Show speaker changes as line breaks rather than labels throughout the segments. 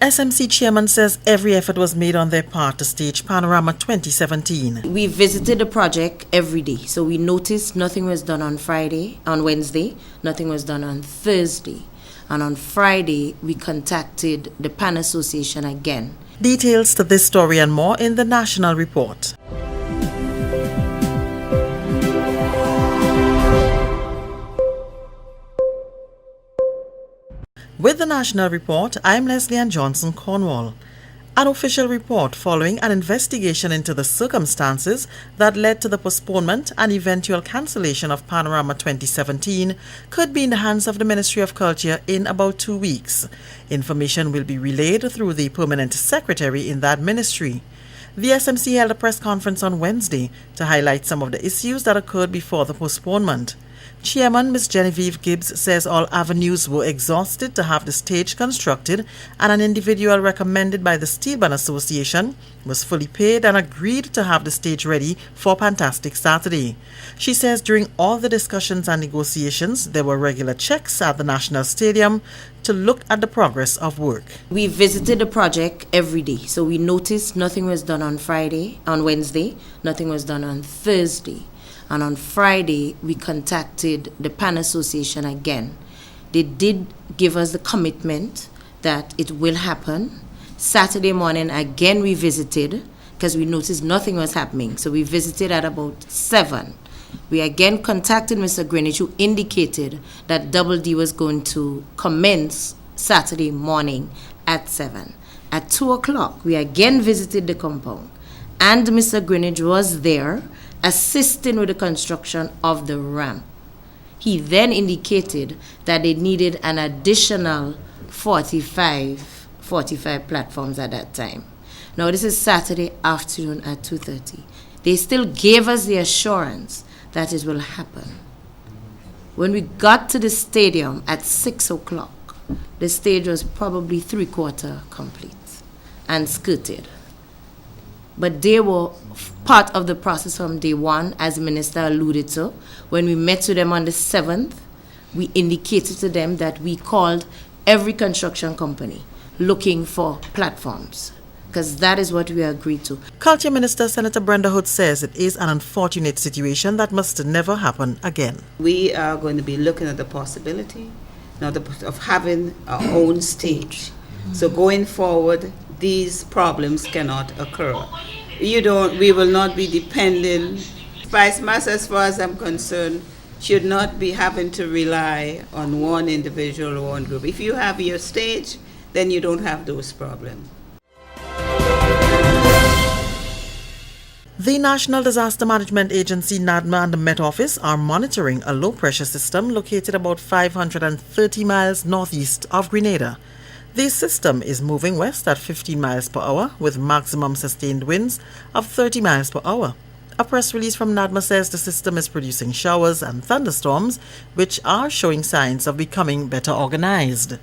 SMC chairman says every effort was made on their part to stage Panorama 2017.
We visited the project every day, so we noticed nothing was done on Wednesday, nothing was done on Thursday. And on Friday, we contacted the PAN Association again.
Details to this story and more in the National Report. With the National Report, I'm Leslie Ann Johnson Cornwall. An official report following an investigation into the circumstances that led to the postponement and eventual cancellation of Panorama 2017 could be in the hands of the Ministry of Culture in about 2 weeks. Information will be relayed through the permanent secretary in that ministry. The SMC held a press conference on Wednesday to highlight some of the issues that occurred before the postponement. Chairman Ms. Genevieve Gibbs says all avenues were exhausted to have the stage constructed, and an individual recommended by the Steelband Association was fully paid and agreed to have the stage ready for Fantastic Saturday. She says during all the discussions and negotiations, there were regular checks at the National Stadium to look at the progress of work.
We visited the project every day, so we noticed nothing was done on Wednesday, nothing was done on Thursday. And on Friday, we contacted the PAN Association again. They did give us the commitment that it will happen. Saturday morning, again, we visited because we noticed nothing was happening. So we visited at about 7. We again contacted Mr. Greenwich, who indicated that Double D was going to commence Saturday morning at 7. At 2 o'clock, we again visited the compound, and Mr. Greenwich was there assisting with the construction of the ramp. He then indicated that they needed an additional 45 platforms at that time. Now this is Saturday afternoon at 2:30. They still gave us the assurance that it will happen. When we got to the stadium at 6 o'clock, the stage was probably 3/4 complete and skirted. But they were part of the process from day one, as the minister alluded to. When we met with them on the 7th, we indicated to them that we called every construction company looking for platforms, because that is what we agreed to.
Culture Minister Senator Brenda Hood says it is an unfortunate situation that must never happen again.
We are going to be looking at the possibility now of having our own stage. So going forward, these problems cannot occur. We will not be depending. Vice Master, as far as I'm concerned, should not be having to rely on one individual or one group. If you have your stage, then you don't have those problems.
The National Disaster Management Agency, NADMA, and the Met Office are monitoring a low-pressure system located about 530 miles northeast of Grenada. The system is moving west at 15 miles per hour with maximum sustained winds of 30 miles per hour. A press release from NADMA says the system is producing showers and thunderstorms, which are showing signs of becoming better organized.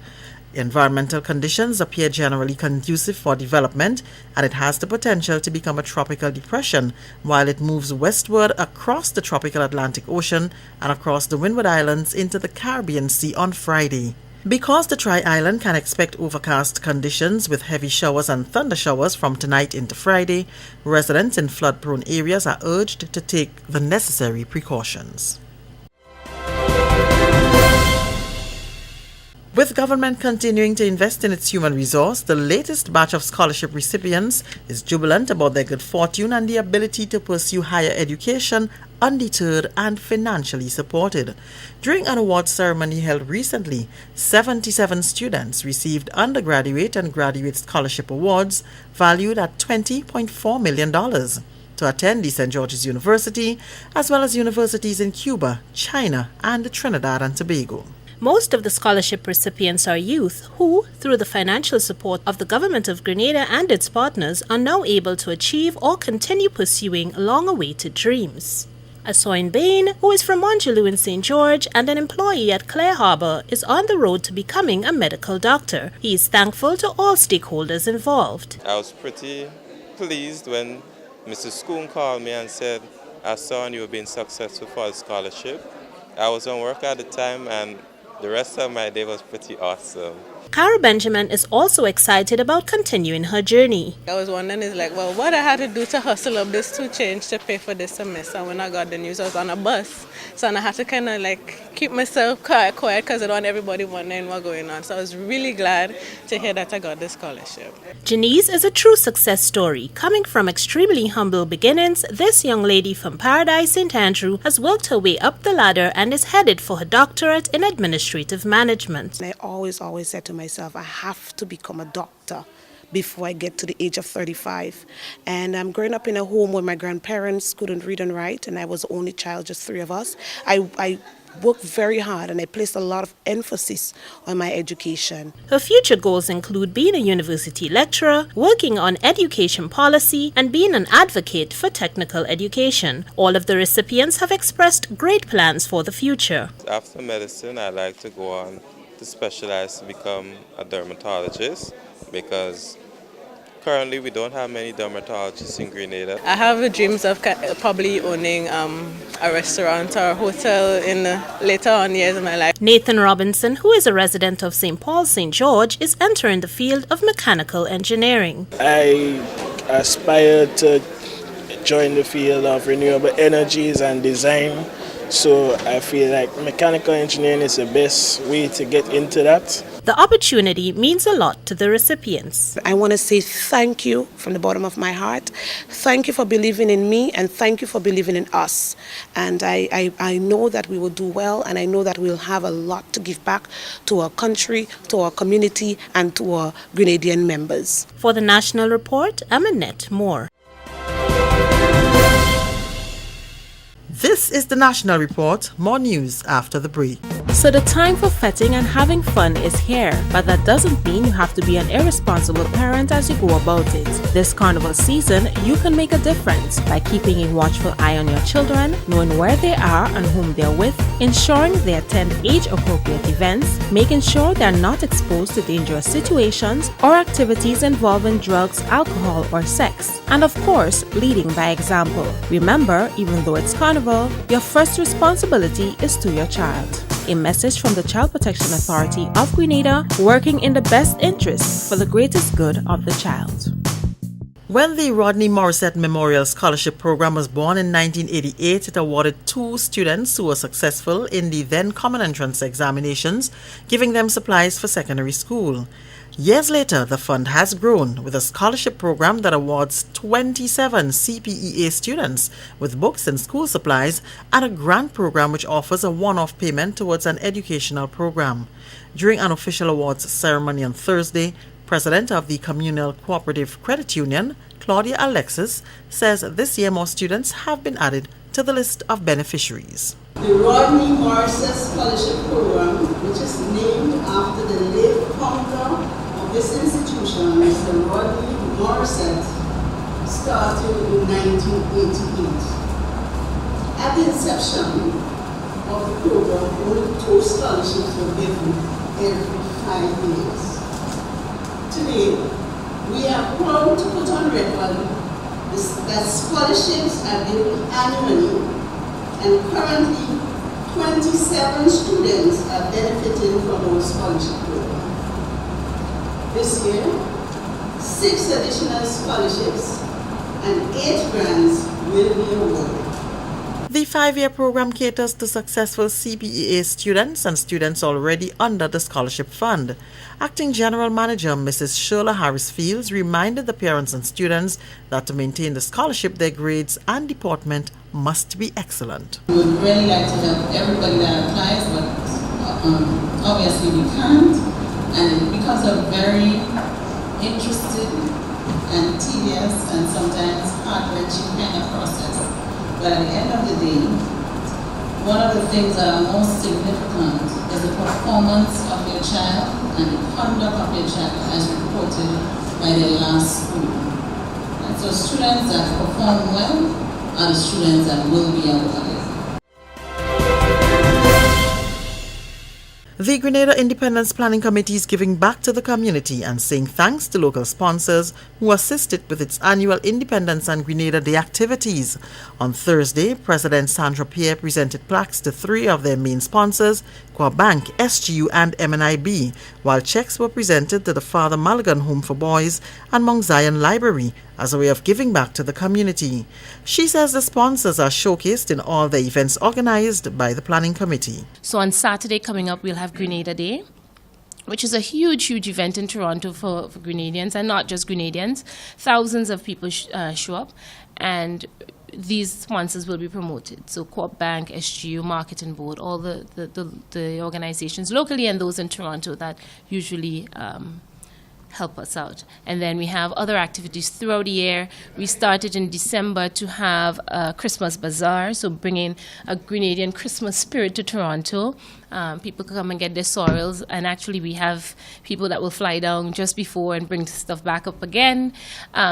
Environmental conditions appear generally conducive for development, and it has the potential to become a tropical depression while it moves westward across the tropical Atlantic Ocean and across the Windward Islands into the Caribbean Sea on Friday. Because the Tri-Island can expect overcast conditions with heavy showers and thunder showers from tonight into Friday, residents in flood-prone areas are urged to take the necessary precautions. With government continuing to invest in its human resource, the latest batch of scholarship recipients is jubilant about their good fortune and the ability to pursue higher education undeterred and financially supported. During an awards ceremony held recently, 77 students received undergraduate and graduate scholarship awards valued at $20.4 million to attend the St. George's University, as well as universities in Cuba, China, and Trinidad and Tobago.
Most of the scholarship recipients are youth who, through the financial support of the Government of Grenada and its partners, are now able to achieve or continue pursuing long-awaited dreams. Asoin Bain, who is from Monjaloo in St. George and an employee at Clare Harbour, is on the road to becoming a medical doctor. He is thankful to all stakeholders involved.
I was pretty pleased when Mr. Schoon called me and said, "Asoin, you have been successful for the scholarship." I was on work at the time, and the rest of my day was pretty awesome.
Cara Benjamin is also excited about continuing her journey.
I was wondering, well, what I had to do to hustle up this to change to pay for this semester. When I got the news, I was on a bus. So I had to kind of keep myself quiet because I don't want everybody wondering what's going on. So I was really glad to hear that I got this scholarship.
Janice is a true success story. Coming from extremely humble beginnings, this young lady from Paradise St. Andrew has worked her way up the ladder and is headed for her doctorate in administrative management.
I always said to myself, I have to become a doctor before I get to the age of 35. And I'm growing up in a home where my grandparents couldn't read and write, and I was the only child, just 3 of us. I worked very hard and I placed a lot of emphasis on my education.
Her future goals include being a university lecturer, working on education policy, and being an advocate for technical education. All of the recipients have expressed great plans for the future.
After medicine, I'd like to go on to specialize to become a dermatologist because currently we don't have many dermatologists in Grenada.
I have dreams of probably owning a restaurant or a hotel in the later on years of my life.
Nathan Robinson, who is a resident of St. Paul, St. George, is entering the field of mechanical engineering.
I aspire to join the field of renewable energies and design. So I feel like mechanical engineering is the best way to get into that.
The opportunity means a lot to the recipients.
I want to say thank you from the bottom of my heart. Thank you for believing in me and thank you for believing in us. And I know that we will do well, and I know that we'll have a lot to give back to our country, to our community, and to our Grenadian members.
For the National Report, I'm Annette Moore.
This is the National Report. More news after the break.
So the time for fetting and having fun is here, but that doesn't mean you have to be an irresponsible parent as you go about it. This carnival season, you can make a difference by keeping a watchful eye on your children, knowing where they are and whom they're with, ensuring they attend age-appropriate events, making sure they're not exposed to dangerous situations or activities involving drugs, alcohol, or sex, and of course, leading by example. Remember, even though it's carnival, your first responsibility is to your child. A message from the Child Protection Authority of Grenada, working in the best interest for the greatest good of the child.
When the Rodney Morissette Memorial Scholarship Program was born in 1988, it awarded 2 students who were successful in the then Common Entrance examinations, giving them supplies for secondary school. Years later, the fund has grown with a scholarship program that awards 27 CPEA students with books and school supplies, and a grant program which offers a one-off payment towards an educational program. During an official awards ceremony on Thursday, President of the Communal Cooperative Credit Union, Claudia Alexis, says this year more students have been added to the list of beneficiaries.
The Rodney Morissette Scholarship Program, which is named after the late founder of this institution, Mr. Rodney Morissette, started in 1988. At the inception of the program, only 2 scholarships were given every 5 years. Today, we are proud to put on record that scholarships are given annually, and currently 27 students are benefiting from our scholarship program. This year, 6 additional scholarships and 8 grants will be awarded.
The 5-year program caters to successful CPEA students and students already under the scholarship fund. Acting General Manager Mrs. Shirla Harris Fields reminded the parents and students that to maintain the scholarship, their grades and deportment must be excellent.
We would really like to help everybody that applies, but obviously we can't, and it becomes a very interesting and tedious and sometimes heart-wrenching kind of process. But at the end of the day, one of the things that are most significant is the performance of your child and the conduct of your child as reported by the last school. And so students that perform well are the students that will be awarded.
The Grenada Independence Planning Committee is giving back to the community and saying thanks to local sponsors who assisted with its annual Independence and Grenada Day activities. On Thursday, President Sandra Pierre presented plaques to 3 of their main sponsors, Co-op Bank, SGU and MNIB, while checks were presented to the Father Mulligan Home for Boys and Mount Zion Library as a way of giving back to the community. She says the sponsors are showcased in all the events organized by the planning committee.
So on Saturday coming up, we'll have Grenada Day, which is a huge event in Toronto for Grenadians, and not just Grenadians. Thousands of people show up, and these sponsors will be promoted. So Co-op Bank, SGU, Marketing Board, all the organizations locally and those in Toronto that usually help us out. And then we have other activities throughout the year. We started in December to have a Christmas bazaar, so bringing a Grenadian Christmas spirit to Toronto. People come and get their sorrels, and actually we have people that will fly down just before and bring stuff back up again.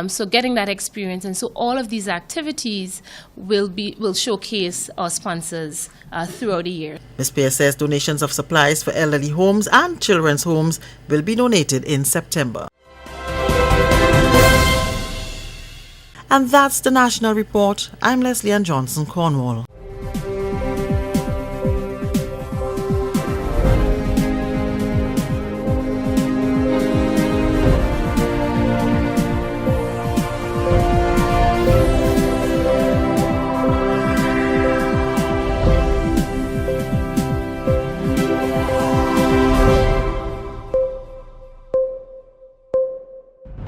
So getting that experience, and so all of these activities will showcase our sponsors throughout the year.
Ms. Pierce says donations of supplies for elderly homes and children's homes will be donated in September. And that's the National Report. I'm Leslie Ann Johnson, Cornwall.